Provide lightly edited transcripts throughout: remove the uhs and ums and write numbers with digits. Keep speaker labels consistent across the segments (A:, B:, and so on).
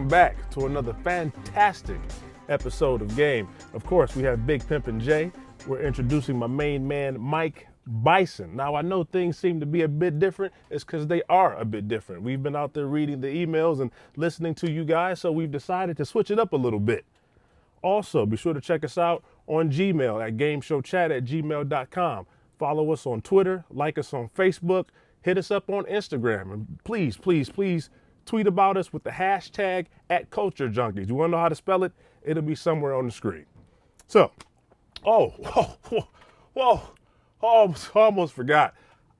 A: welcome back to another fantastic episode of Game. Of course, we have Big Pimpin' Jay. We're introducing my main man, Mike Bison. Now, I know things seem to be a bit different. It's because they are a bit different. We've been out there reading the emails and listening to you guys, so we've decided to switch it up a little bit. Also, be sure to check us out on Gmail at gameshowchat@gmail.com. Follow us on Twitter, like us on Facebook, hit us up on Instagram, and please, please, please tweet about us with the hashtag @CultureJunkies. You want to know how to spell it? It'll be somewhere on the screen. So, almost forgot.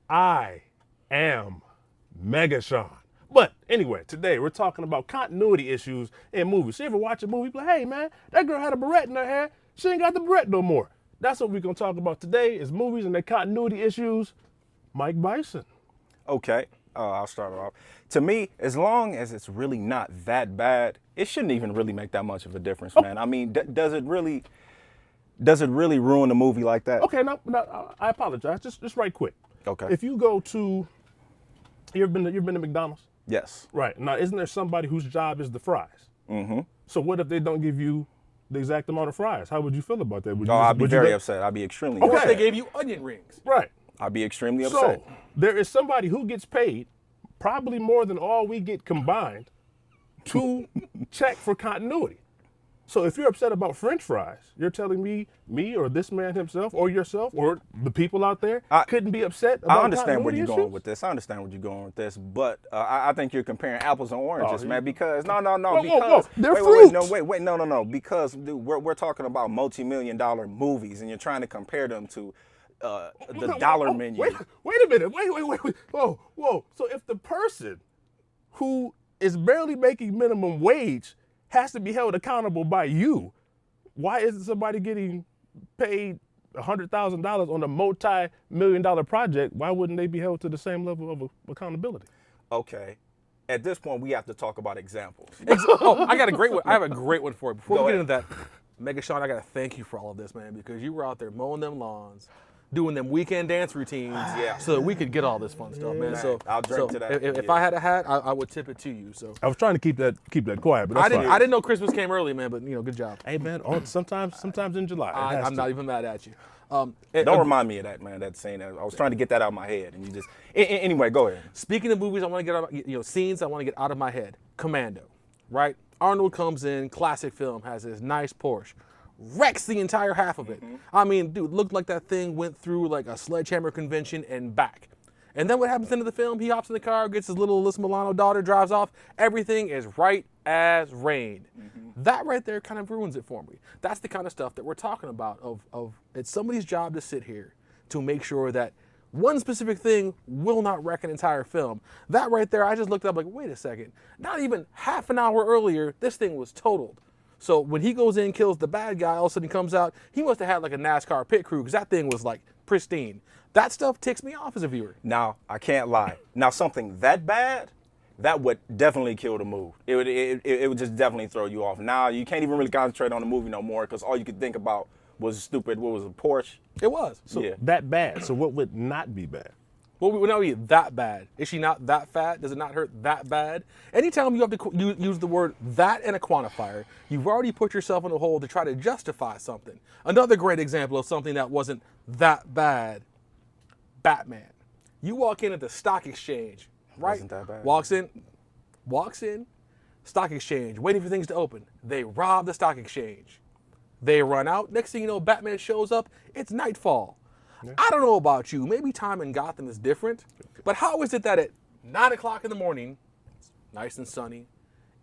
A: I am Mega Sean. But anyway, today we're talking about continuity issues in movies. So you ever watch a movie, like, hey man, that girl had a barrette in her hair. She ain't got the barrette no more. That's what we're gonna talk about today is movies and their continuity issues. Mike Bison.
B: Okay, I'll start off. To me, as long as it's really not that bad, it shouldn't even really make that much of a difference, man. I mean, does it really ruin the movie like that?
A: Okay, no, I apologize. Just right quick.
B: Okay.
A: If you go to, you've been to McDonald's?
B: Yes.
A: Right. Now, isn't there somebody whose job is the fries? Mm-hmm. So what if they don't give you the exact amount of fries? How would you feel about that?
B: I'd be very upset. I'd be extremely
A: Okay.
C: Or
B: upset.
C: if they gave you onion rings.
A: Right.
B: I'd be extremely upset.
A: So there is somebody who gets paid probably more than all we get combined to check for continuity. So if you're upset about French fries, you're telling me or this man himself or yourself or the people out there couldn't be upset about
B: I understand where you're
A: continuity
B: going with this. I understand where you're going with this, but I think you're comparing apples and oranges, man. Because no,
A: Whoa. They're
B: wait, no, because dude, we're talking about multi-million-dollar movies, and you're trying to compare them to the dollar menu.
A: Wait a minute. Wait. Whoa. So if the person who is barely making minimum wage has to be held accountable by you, why isn't somebody getting paid $100,000 on a multi-million-dollar project? Why wouldn't they be held to the same level of accountability?
B: Okay. At this point, we have to talk about examples.
C: I got a great one. I have a great one for you. Before
B: Go
C: we get
B: ahead.
C: into that, Mega Sean, I got to thank you for all of this, man, because you were out there mowing them lawns, doing them weekend dance routines, so that we could get all this fun stuff, man.
B: Man,
C: So
B: I'll drink to that.
C: If
B: Yeah.
C: I had a hat, I would tip it to you. So
A: I was trying to keep that quiet, but that's fine.
C: I didn't know Christmas came early, man. But good job.
A: Hey man, sometimes in July.
C: I'm not even mad at you.
B: Don't remind me of that, man. That saying that. I was trying to get that out of my head, and you just. Anyway, go ahead.
C: Speaking of movies, I want to get out, scenes I want to get out of my head. Commando, right? Arnold comes in, classic film, has his nice Porsche, wrecks the entire half of it. I mean, dude, looked like that thing went through like a sledgehammer convention and back. And then what happens at the end of the film? He hops in the car, gets his little Alyssa Milano daughter, drives off. Everything is right as rain. That right there kind of ruins it for me. That's the kind of stuff that we're talking about of it's somebody's job to sit here to make sure that one specific thing will not wreck an entire film. That right there, I just looked up like, wait a second. Not even half an hour earlier, this thing was totaled. So when he goes in, kills the bad guy, all of a sudden he comes out, he must have had like a NASCAR pit crew because that thing was like pristine. That stuff ticks me off as a viewer.
B: Now, I can't lie. Now, something that bad, that would definitely kill the mood. It would just definitely throw you off. Now, you can't even really concentrate on the movie no more because all you could think about was stupid, what was a Porsche?
C: It was.
A: So
B: Yeah.
A: that bad. So what would not be bad?
C: Well, we would not be that bad. Is she not that fat? Does it not hurt that bad? Anytime you have to use the word that and a quantifier, you've already put yourself in a hole to try to justify something. Another great example of something that wasn't that bad, Batman. You walk in at the stock exchange, right?
B: Wasn't that bad.
C: Walks in, stock exchange, waiting for things to open. They rob the stock exchange. They run out. Next thing you know, Batman shows up. It's nightfall. I don't know about you. Maybe time in Gotham is different. But how is it that at 9 o'clock in the morning, it's nice and sunny,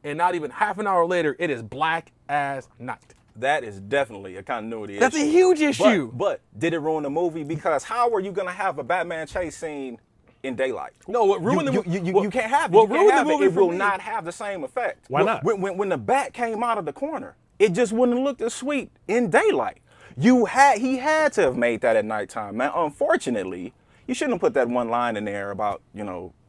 C: and not even half an hour later, it is black as night?
B: That is definitely a continuity
C: That's
B: issue.
C: a huge issue.
B: But did it ruin the movie? Because how are you going to have a Batman chase scene in daylight?
C: No, what ruined the movie?
B: You can't have it.
C: What
B: You can't
C: ruined
B: have
C: the movie
B: it. It
C: for
B: will
C: me?
B: not have the same effect.
A: Why not?
B: When the bat came out of the corner, it just wouldn't have looked as sweet in daylight. He had to have made that at nighttime, man. Unfortunately, you shouldn't have put that one line in there about,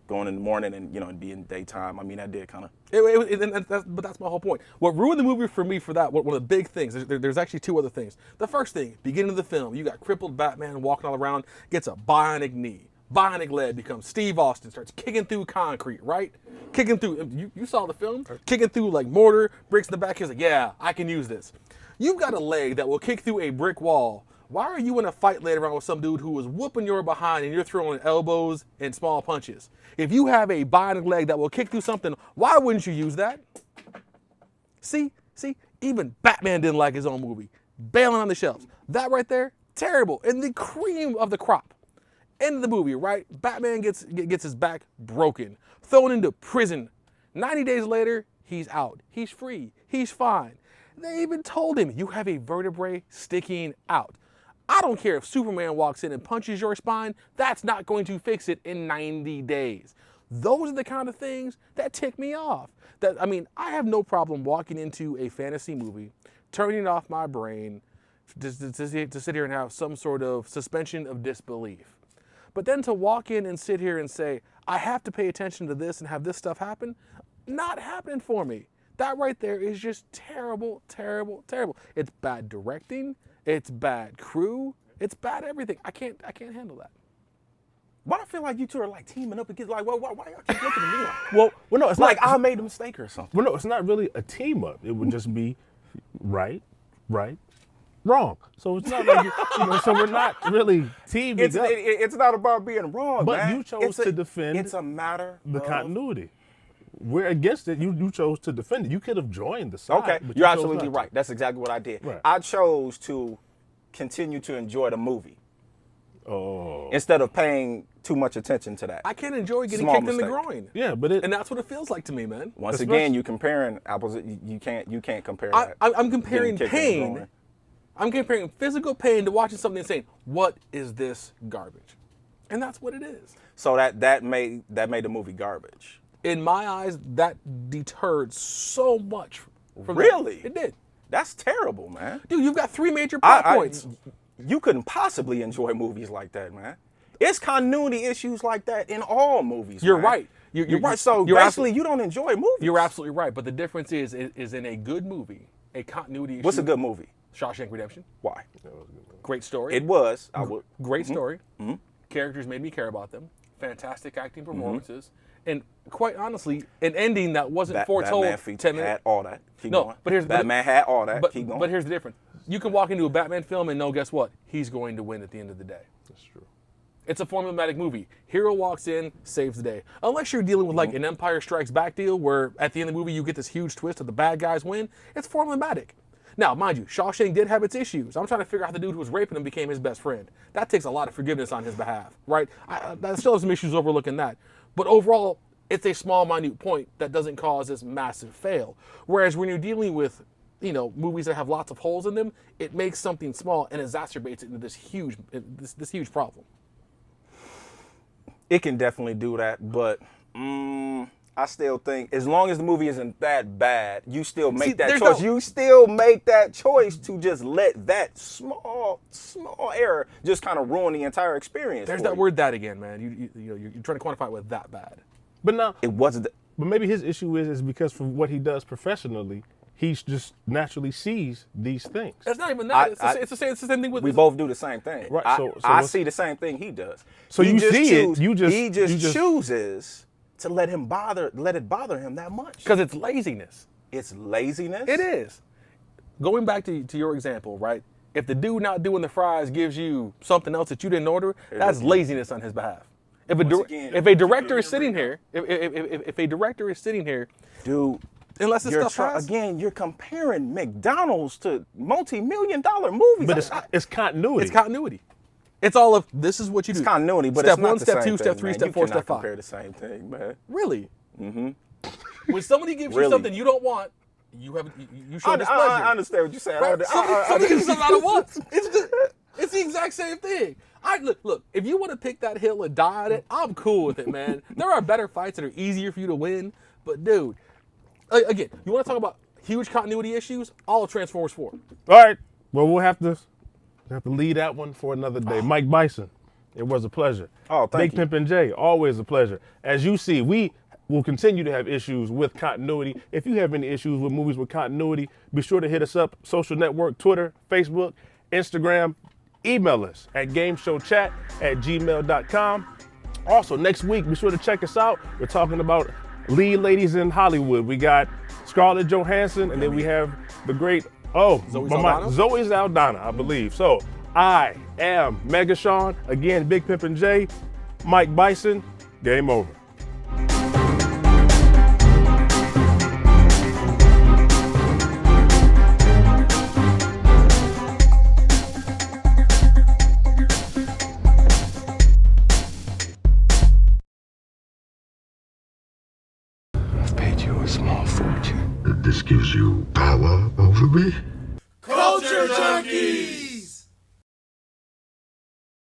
B: going in the morning and, it'd be in daytime. I mean, that did kind of.
C: But that's my whole point. What ruined the movie for me for that, one of the big things, there's actually two other things. The first thing, beginning of the film, you got crippled Batman walking all around, gets a bionic knee. Bionic leg becomes Steve Austin, starts kicking through concrete, right? Kicking through, you saw the film? Kicking through like mortar, bricks in the back. He's like, yeah, I can use this. You've got a leg that will kick through a brick wall. Why are you in a fight later on with some dude who is whooping your behind and you're throwing elbows and small punches? If you have a bionic leg that will kick through something, why wouldn't you use that? See, even Batman didn't like his own movie. Bailing on the shelves. That right there, terrible. And the cream of the crop. End of the movie, right? Batman gets his back broken, thrown into prison. 90 days later, he's out. He's free. He's fine. They even told him, you have a vertebrae sticking out. I don't care if Superman walks in and punches your spine, that's not going to fix it in 90 days. Those are the kind of things that tick me off. I have no problem walking into a fantasy movie, turning off my brain to sit here and have some sort of suspension of disbelief. But then to walk in and sit here and say, I have to pay attention to this and have this stuff happen, not happening for me. That right there is just terrible, terrible, terrible. It's bad directing. It's bad crew. It's bad everything. I can't handle that.
B: Why I feel like you two are like teaming up against like, why y'all keep looking at me like?
A: Well, no, it's
B: Like
A: not.
B: I made a mistake or something.
A: Well, no, it's not really a team up. It would just be right, wrong. So it's not like so we're not really teaming up.
B: It's not about being wrong,
A: But
B: man.
A: you chose to defend
B: It's a matter
A: the
B: of
A: continuity. We're against it. You chose to defend it. You could have joined the side.
B: Okay,
A: but
B: you're
A: you chose
B: absolutely
A: not to.
B: right. That's exactly what I did.
A: Right.
B: I chose to continue to enjoy the movie
A: Oh.
B: instead of paying too much attention to that.
C: I can't enjoy getting
B: Small
C: kicked in the
B: mistake.
C: groin.
A: Yeah, but
C: And that's what it feels like to me, man.
B: Once
A: especially-
B: again, you comparing apples. You can't compare that.
C: I'm comparing
B: Getting kicked in the
C: pain.
B: groin.
C: I'm comparing physical pain to watching something and saying, what is this garbage? And that's what it is.
B: So that made the movie garbage.
C: In my eyes, that deterred so much from
B: Really?
C: that. It did.
B: That's terrible, man.
C: Dude, you've got 3 major plot points.
B: You couldn't possibly enjoy movies like that, man. It's continuity issues like that in all movies.
C: You're
B: man.
C: right.
B: You're right. So
C: you're
B: basically, you don't enjoy movies.
C: You're absolutely right. But the difference is in a good movie, a continuity issue.
B: What's a good movie?
C: Shawshank Redemption.
B: Why?
C: Great story.
B: It was. I would.
C: Great story. Characters made me care about them. Fantastic acting performances. And quite honestly, an ending that wasn't foretold
B: Batman
C: 10 minutes.
B: had all that. Keep
C: No,
B: going.
C: but here's-
B: Batman had all that.
C: But,
B: Keep going.
C: but here's the difference. You can walk into a Batman film and know, guess what? He's going to win at the end of the day.
A: That's true.
C: It's a formulaic movie. Hero walks in, saves the day. Unless you're dealing with like an Empire Strikes Back deal where at the end of the movie you get this huge twist of the bad guys win, it's formulaic. Now, mind you, Shawshank did have its issues. I'm trying to figure out how the dude who was raping him became his best friend. That takes a lot of forgiveness on his behalf, right? I still have some issues overlooking that. But overall, it's a small, minute point that doesn't cause this massive fail. Whereas when you're dealing with, movies that have lots of holes in them, it makes something small and exacerbates it into this huge problem.
B: It can definitely do that, but I still think as long as the movie isn't that bad, you still make that choice. You still make that choice to just let that small error just kind of ruin the entire experience.
C: There's
B: for
C: that
B: you.
C: word "that" again, man. You're trying to quantify it with that bad.
A: But now,
B: It wasn't.
A: but maybe his issue is because from what he does professionally, he just naturally sees these things.
C: It's not even that. It's the same thing with.
B: We both do the same thing.
A: Right,
B: I,
A: so
B: I
A: what's-
B: see the same thing he does.
A: So
B: He
A: you
B: just
A: see it,
B: he just chooses to let it bother him that much.
C: Because it's laziness.
B: It's laziness.
C: It is. Going back to your example, right? If the dude not doing the fries gives you something else that you didn't order, that's laziness on his behalf. If a director is sitting here, if a director is sitting here,
B: Dude,
C: unless this stuff has,
B: again, you're comparing McDonald's to multi-million-dollar movies.
A: But it's continuity.
C: it's continuity. It's all of this is what you do.
B: It's continuity, but
C: step
B: it's not
C: one,
B: the
C: step
B: same
C: two,
B: thing,
C: step three,
B: man.
C: step four,
B: You
C: step
B: cannot compare
C: five.
B: the same thing, man.
C: Really? When somebody gives you
B: Really?
C: something you don't want, you show displeasure.
B: I understand what you're saying.
C: Right? Somebody gives you something I don't want. It's the exact same thing. Look, if you want to pick that hill and die on it, I'm cool with it, man. There are better fights that are easier for you to win. But dude, again, you want to talk about huge continuity issues? All of Transformers 4.
A: All right. Well, we'll have to leave that one for another day. Mike Bison, it was a pleasure.
B: Oh, thank
A: Big Pimpin' J, always a pleasure. As you see, we will continue to have issues with continuity. If you have any issues with movies with continuity, be sure to hit us up. Social network, Twitter, Facebook, Instagram. Email us at gameshowchat@gmail.com. Also, next week, be sure to check us out. We're talking about lead ladies in Hollywood. We got Scarlett Johansson, and then we have the great, Zoe Saldana, I believe. So I am Mega Sean. Again, Big Pimpin' J, Mike Bison. Game over.
D: Small fortune. This gives you power over me?
E: Culture Junkies!